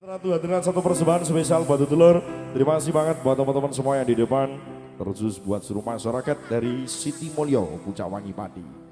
Ratu hadiran satu persembahan spesial buat dulur. Terima kasih banget buat teman-teman semua yang di depan. Terus buat seluruh masyarakat dari Siti Mulyo, Pucak Wangi Pati.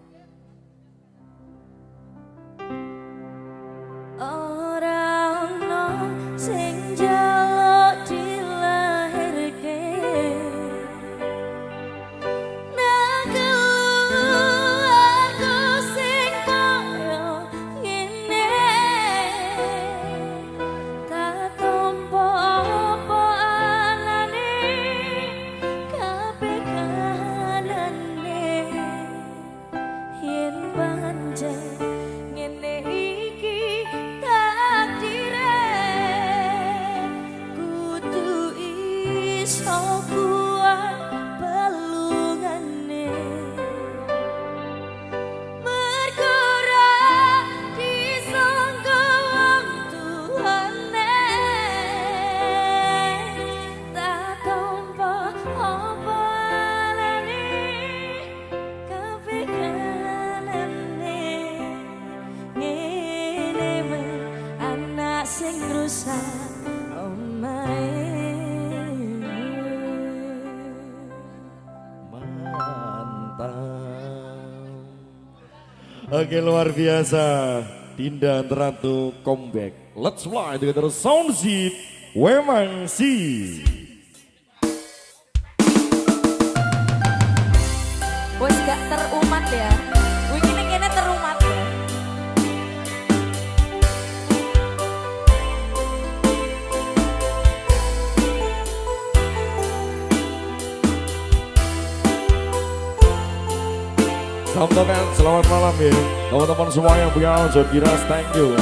Sing rusak omahe Mantap. Oke, luar biasa. Dinda Ratu comeback. Let's fly together sound zip. Wemang si. Wes gak terumat ya. Wingine kene terumat ya. Teman-teman, selamat malam ya. Teman-teman semua yang punya John Giras, thank you.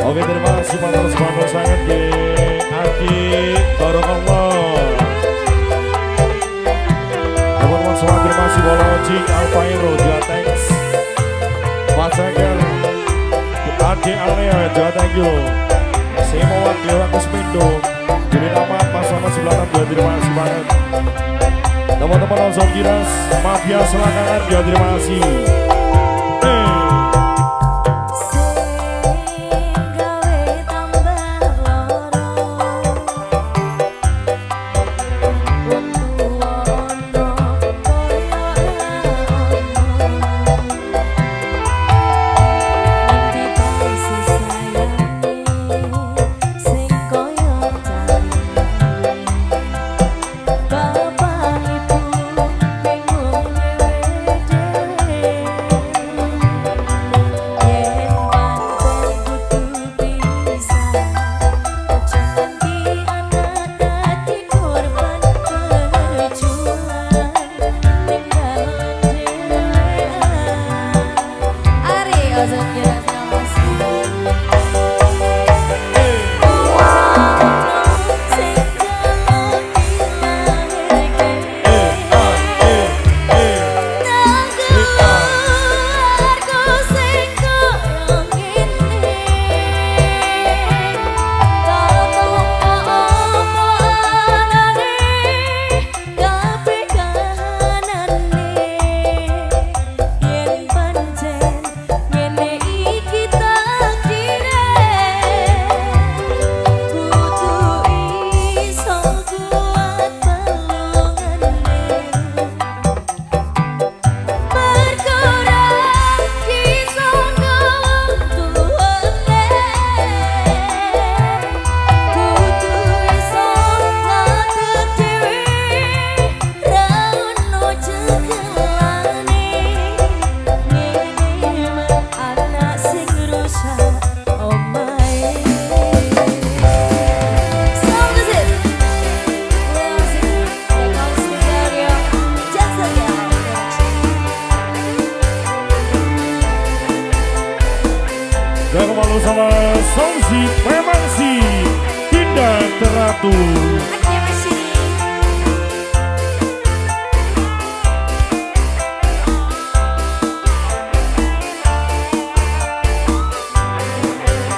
Oke, terima kasih pantas sangat di Aki Barakallah. Teman-teman semua terima kasih Bola Ojing, Alfairo, Jua Thanks, Mas Eger, Ade Alneo Jawa thank you. Semowan Dewa Kusmindo. Jadi nama pasangan sebelah kanan terima kasih banget. Teman-teman langsung kiras Mafia Selangkangan juga terima kasih. Dan kembali sama Songsi memang si tidak teratur.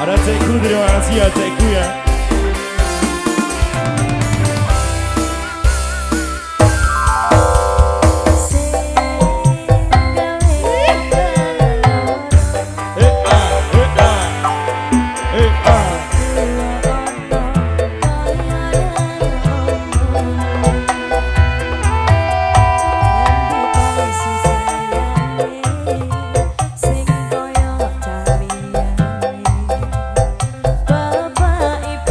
Ada Cekku, terima kasih ya Cekku ya. Bapak Ibu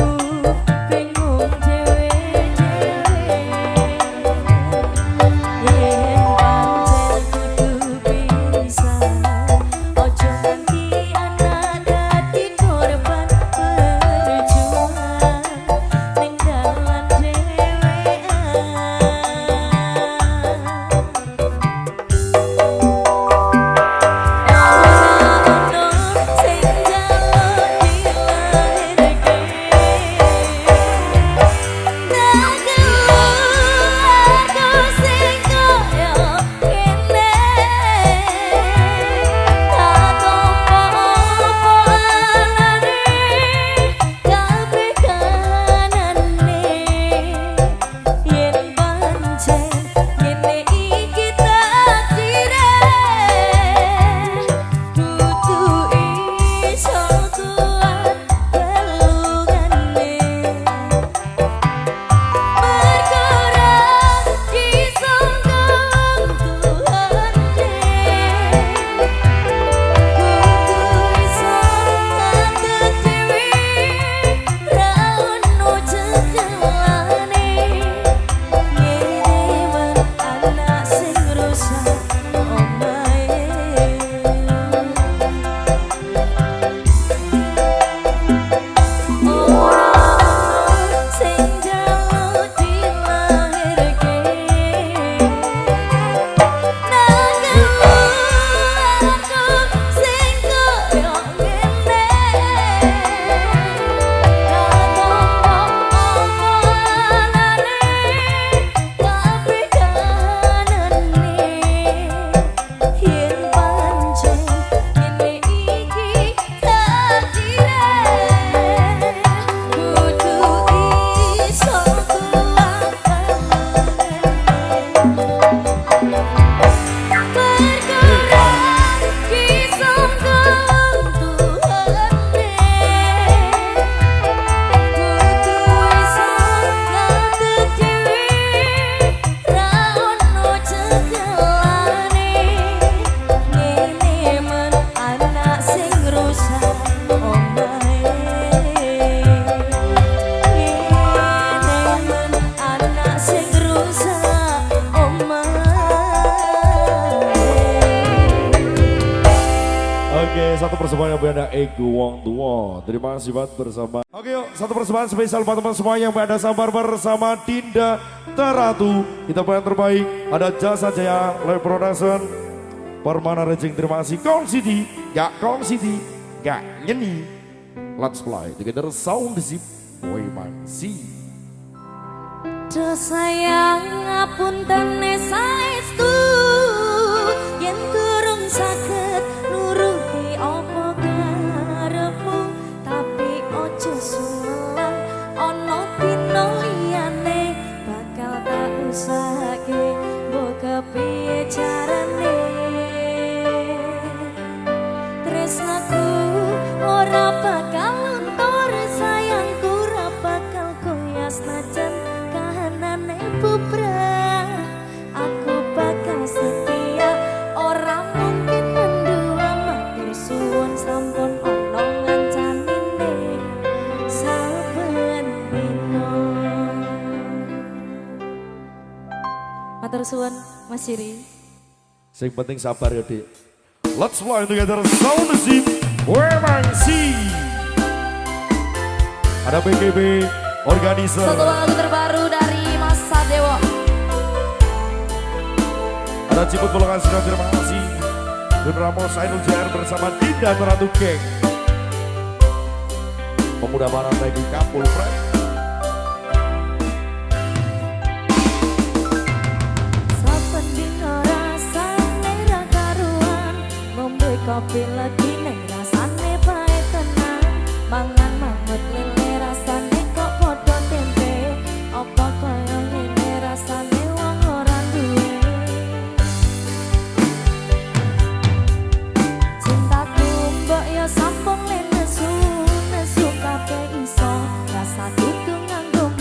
ego wong tua. Terima kasih banget bersama. Oke yuk, satu persembahan spesial buat teman semua yang pada sabar bersama Dinda Teratu. Kita yang terbaik ada Jasa Jaya Live Production, Permana Rejing. Terima kasih Kong City, gak nyeni. Let's play together sound zip boy mangsi. Do sayang ngapunten saestu yen durung saged nuruti apa karepmu, tapi ojo sumelang ana dina liyane bakal tak usahake mbok kepiye carane. Tresnaku ora bakal luntur, sayangku ora bakal goyah senajan kahanane bubrah. Aku bakal setia, ora mungkin mendua. Matur suwun sampun ana ngancanine saben dina. Matur suwun Mas Siri. Sing penting sabar ya Dik. Let's fly together sound zip Wemangsi. Ada BGB Organizer. Satu lagu terbaru dari Mas Sadewo. Ada Ciput Golongan Sinar, terima kasih. Dun Ramos Ainul JR bersama Dinda Teratu Geng. Pemuda Barat lagi Kapul Fred. Saben dina rasane ra karuan, ngombe kopi lagi neng rasane bae tenan. Mangan mangut lele rasane kok padha tempe, apa kaya ngene rasane wong ora duwe. Cintaku mbok ya sampun le nesu kabeh iso, rasa kudu nganggo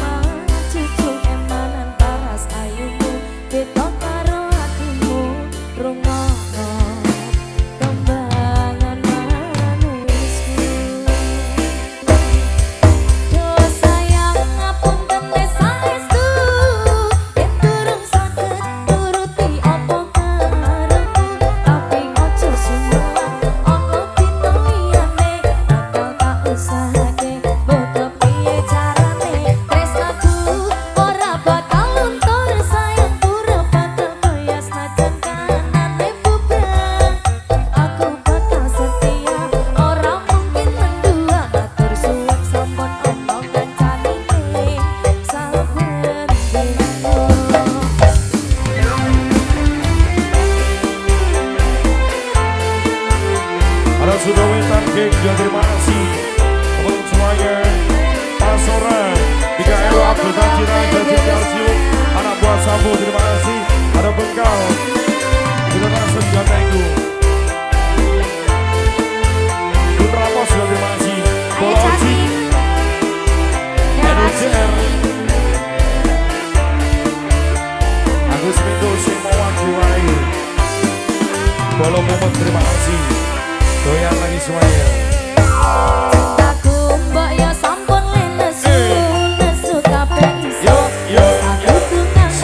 cucu emanan paras ayumu, beda karo atimu rungono tembangan manisku. Do sayang ngapunten saestu yen durung saged nuruti apa karepmu, tapi ojo sumelang ana dina liyane bakal tak usahake mbok kepiye carane. Tresnaku ora bakal luntur, sayangku ora bakal goyah senajan kahanane bubrah. Aku bakal setia, ora mungkin mendua. Matur suwun sampun ana kancanine saben dina. Ada sudah wetan geng, terima kasih teman semuanya. Pasoran, 3 Ewa Abdul Tajira, Jajin Kalsium, anak buah Sambo, terima kasih. Ada Bengkal, terima kasih Jatenggu. Dun Ramos juga terima kasih. Bola Oji, NUCR, Agus Mindo, Simawan Jiwai, Bolo Mumet, terima kasih. Doyan lagi semuanya. Cintaku mbok ya sampun le nesu kabeh iso. Aku tunang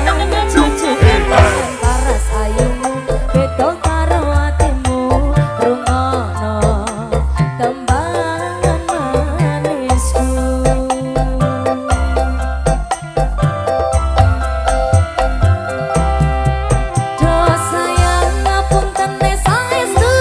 mangan cucu emanan paras ayumu, beda karo atimu rungono tembangan manisku. Do sayang ngapunten saestu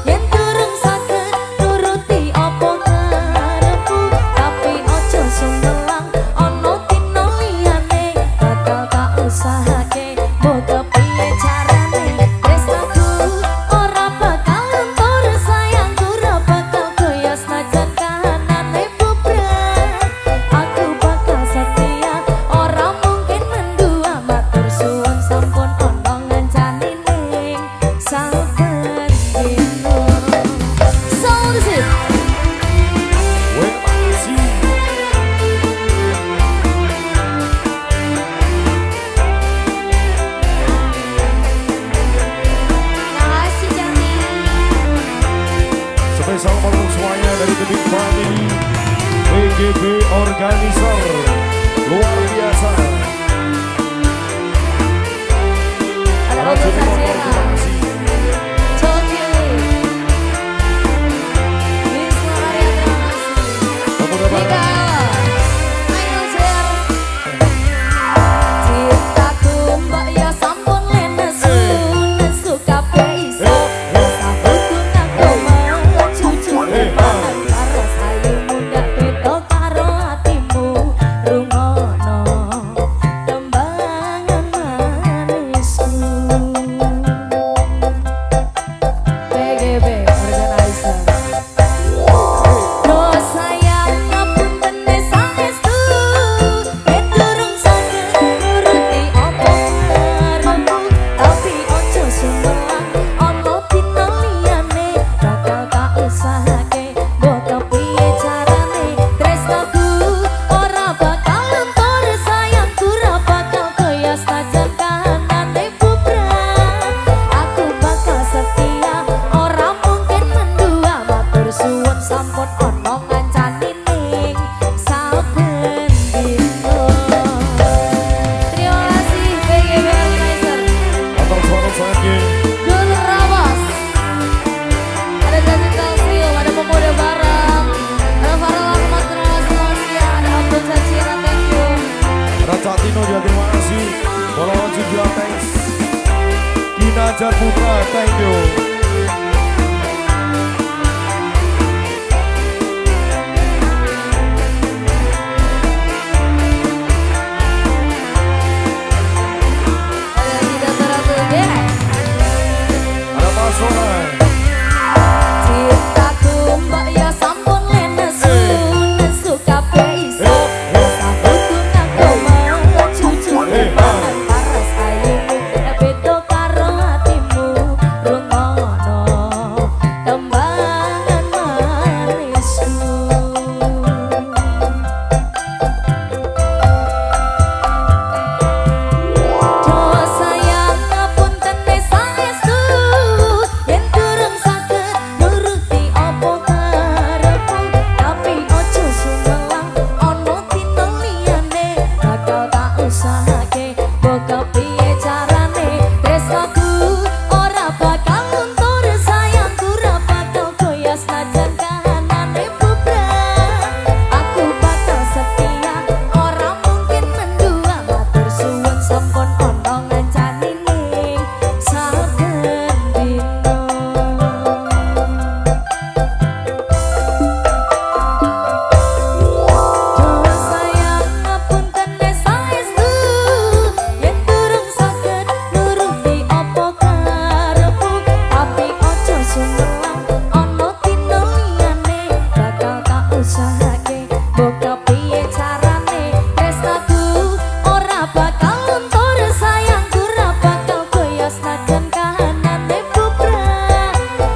yen durung saged nuruti apa karepmu, tapi ojo sumelang ana dina liyane bakal tak usahake mbok kepiye carane. Tresnaku ora bakal luntur, sayangku ora bakal goyah senajan kahanane bubrah. Aku bakal setia, ora mungkin mendua. Matur suwun sampun ana ngancanine saben dina. Sound zip. Wemangsi. Makasih Jami. Spesial untuk semuanya dari The Big Family, BGB Organizer, luar biasa. Ada Ada Ojo Juni Motor, Sajera. terima kasih. Jogi. sampun ono ngancani ning saben dino. Terima kasih BGB Organizer. Atur suara sange. Dulur Rawas. Ada Jessica Trio, ada Pemuda Barang, ada Farel Ahmad, terima kasih. Ada Abdul Jajira, thank you. Ada Catino juga terima kasih. Polawan juga thanks. Kina Jar Putra thank you. Ada Dida Teratu Derek. Ada Mas Solan. Cintaku mbak ya sampun le nesu, nesu kabeh iso. Sabuku ngaku mau cucu pangan paras ayumu, nek beda karo hatimu. Rungono tembangan manisku. Do sayang ngapunten saestu, yen durung saged nuruti apa karepku, tapi ojo sumelang ana dina liyane, bakal tak usahake mbok piye carane. Tresnaku ora bakal luntur, sayangku ora bakal goyah senajan kahanane bubrah. Aku bakal setia, ora mungkin mendua, matur suwun sampun ono ngancani ning saben dina. Do sayang ngapunten saestu, yen durung saged nuruti apa karepku, tapi ojo sumelang ana dina liyane, bakal tak usahake mbok piye carane. Tresnaku ora bakal luntur, sayangku ora bakal goyah senajan kahanane bubrah.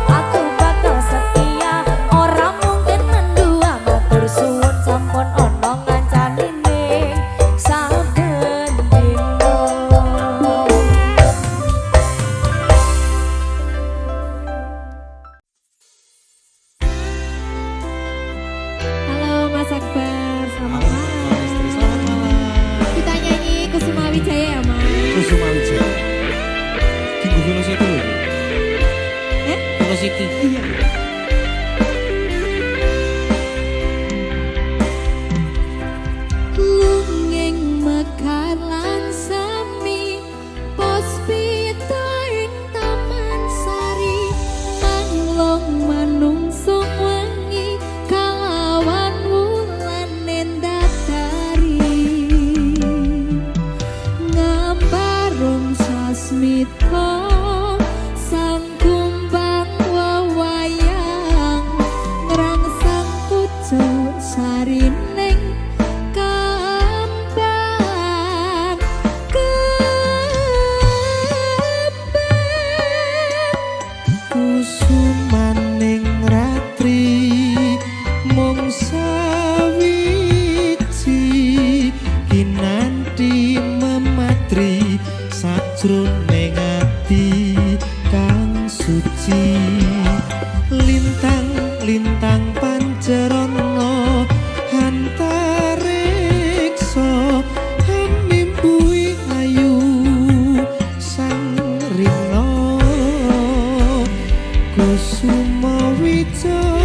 Aku bakal setia, ora mungkin mendua, matur suwun sampun ono ngancani ning saben dina. Halo Mas Akbar, selamat malam. Selamat malam. Kita nyanyi Kusuma Wijaya ya Mas. Kusuma Wijaya. Kinggu Velocity loh. Eh? Velocity. Iya. Lunging mekar lan sami, Puspita ing Taman Sari, manglong manungso wengi, kalawan wulan nendadari. Ngambarung sasmita, sang kumbang wewayang, ngrangsang pucuk sarining kembang. Kusumaning ratri mung sawiji, kinanti mematri sajroning ati kang suci. Lintang-lintang pancerana antariksa, hamimpui ayu sang rina. Kusuma Wijaya.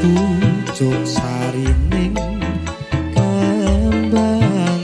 pucuk sarining kembang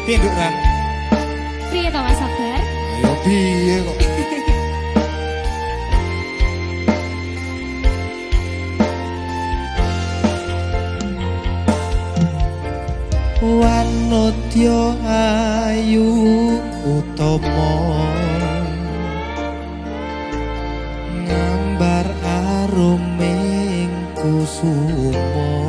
Piye nduk Ran? Piye to Mas Sabar? Ayo piye kok. Wanodya ayu utama ngambar aruming kusuma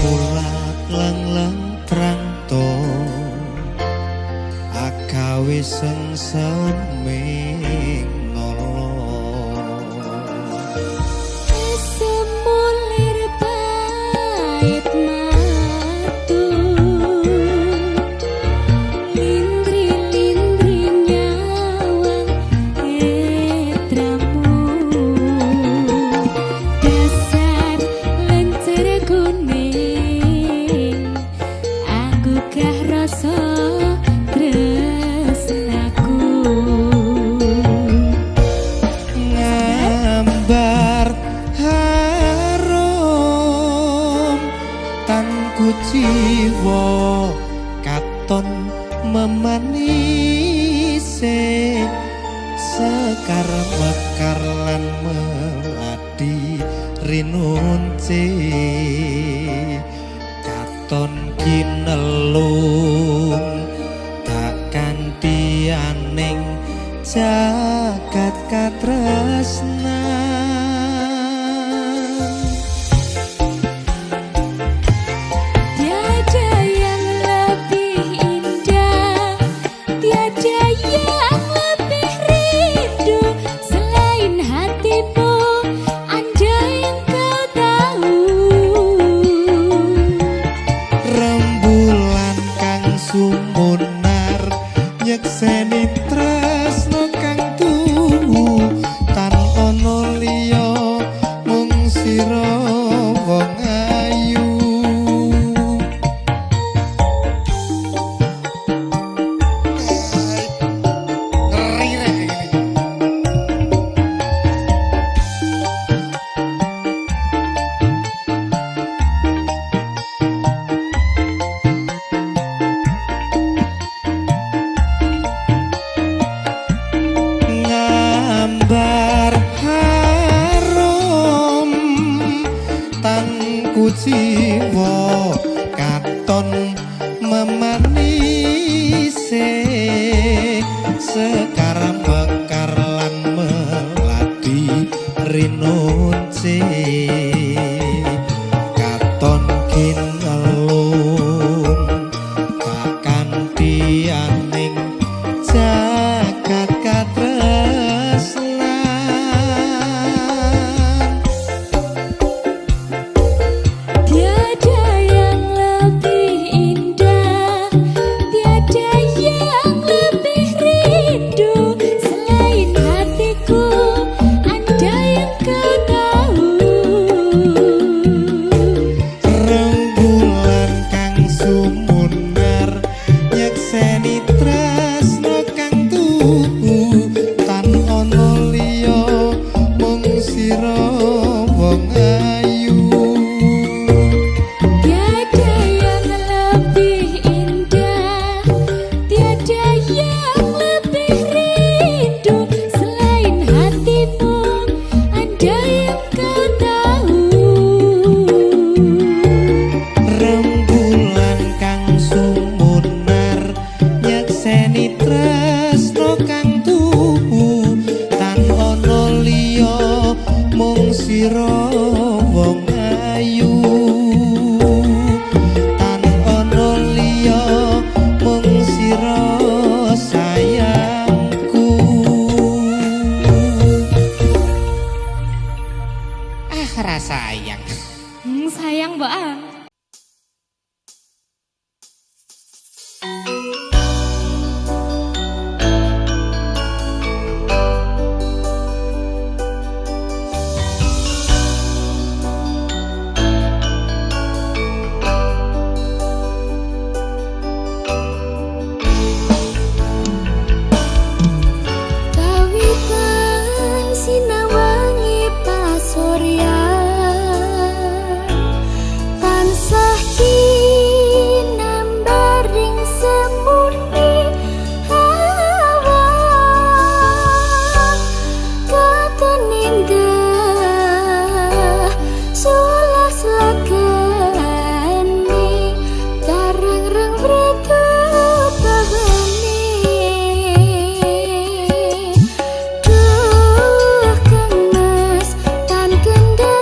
mulak leng-leng prangto agawe sengseming Rasa tresnaku sekar mekar lan melati rinunce katon kinelung tak kanthi aning jagat katresnan. Tiada yang lebih indah, tiada yang lebih rindu selain hatimu, andai engkau tahu. Rembulan kang sumunar nyekseni tresno kang tuhu tan ono liya mung sira wong ayu. Ngeri rek iki. Ngambar harum tangku jiwa katon memanise sekar mekar lan melati rinunce katon kinelung tak kanthi aning jagat katresnan. Tiada yang lebih indah, tiada yang lebih rindu selain hatiku, andai engkau tahu. Rembulan kang sumunar nyekseni tresno kang tuhu tan ono liya mung sira wong ayu. Tiada yang lebih indah, tiada yang lebih rindu selain hatimu, andai engkau tahu. Rembulan kang sumunar nyekseni tresno kang tuhu tan ono liya mung sira wong ayu. Tan ono liya mung sira sayangku. Ah sayang. Sayang mbak. Kawitan sinawangi pasuryan tansah kinambaring semuni hawa katon indah sulas lakani karang-rang bretu pahani. Duh kang mas tan kendang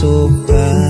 soban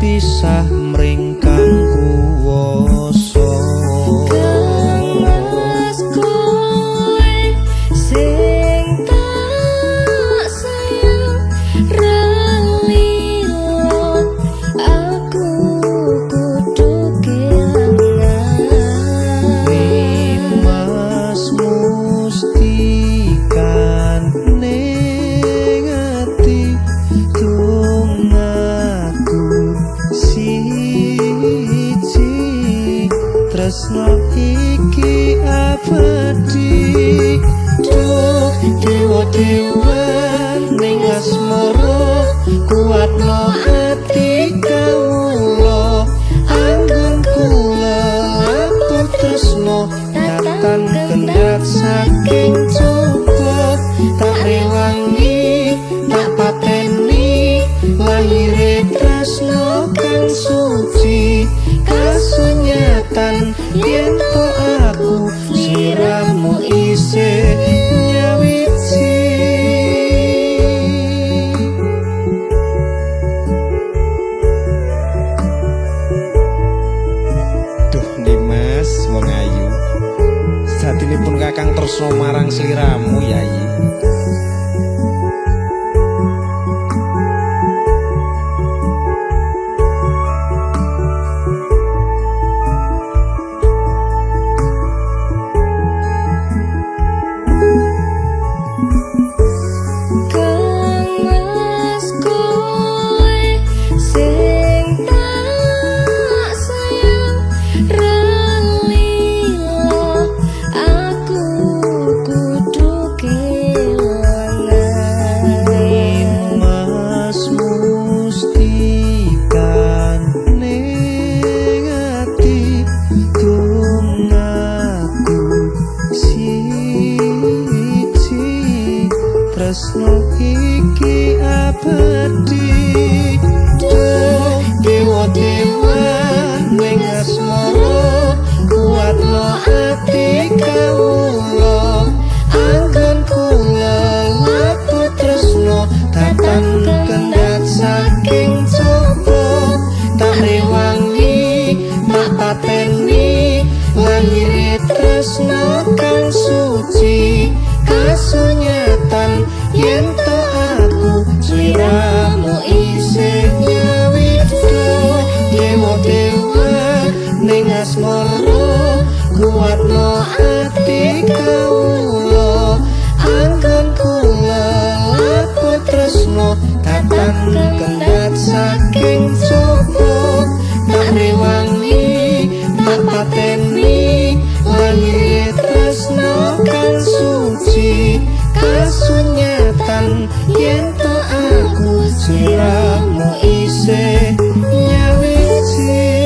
pisah mring kang kuwasa Kemas kowe sing tak sayang ralilo aku kudu kelangan Mas mustikan ning ati tresno iki abadi duh dewa-dewa ning asmara kuatno ati kawula anggon kula aku tresno datang kendhat saking coba tak rewangi tak pateni lahire tresno kang suci kasunyatan yen to aku sliramu isih nyawiji duh Dimas wong ayu satinipun kakang tresno marang sliramu Yayi tresno iki abadi duh dewa-dewa ning asmara kuatno ati kawula anggon kula laku tresno datang kendhat saking coba tak rewangi tak pateni lahire tresno kang suci kasunyatan yen to aku sliramu isih nyawita dewa-dewa ning asmara kuatno ati kawula anggon kula aku tresno datang kendhat saking coba tak rewangi tak pateni lahire tresno kang suci kasunyatan yen to aku sliramu isih nyawiji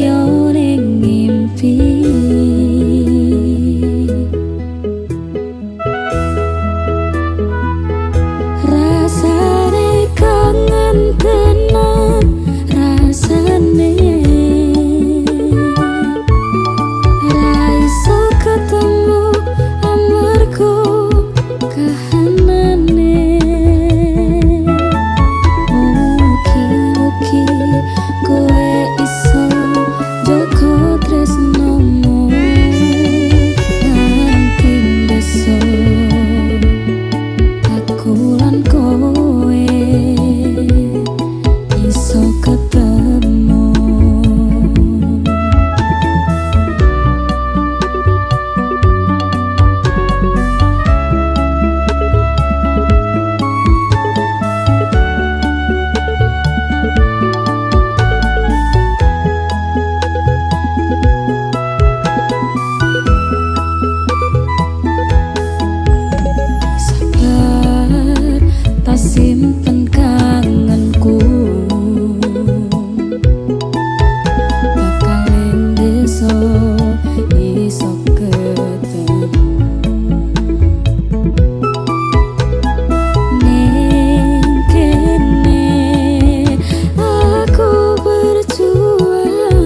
yo ning ngimpi. Rasane kangen tenan, rasane ra iso ketemu amarga kahanane. Mugi-mugi kowe iso jaga tresnomu nganti ndeso. Aku lan kowe iso ketemu. Sabar tak simpen kangenku, bakal ndeso iso ketemu. Ning kene aku berjuang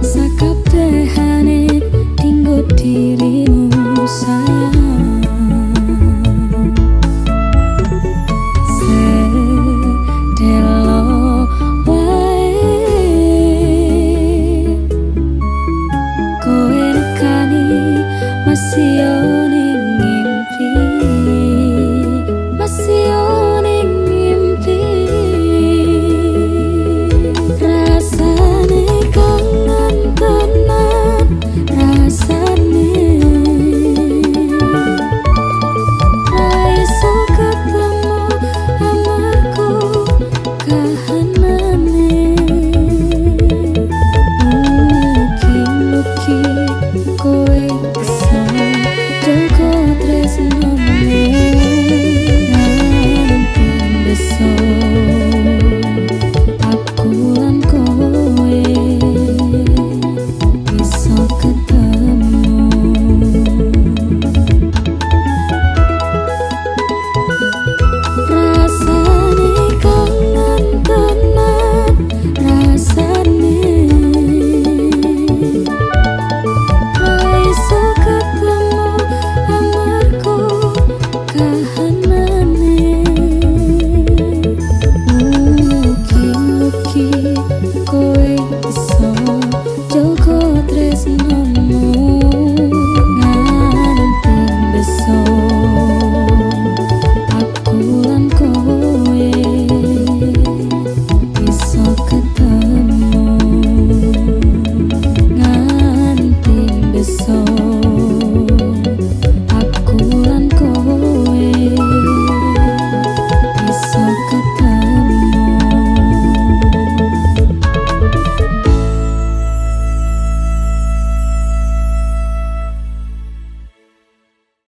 sakabehane dinggo dirimu sayang. Sedelo wae kowe nekani masih yo ning ngimpi, masih yo ning ngimpi. Rasane kangen tenan, rasane ra iso ketemu amarga kahanane. Mugi-mugi kowe iso jaga tresnomu nganti ndeso. Aku lan kowe iso ketemu. Rasane kangen tenan, rasane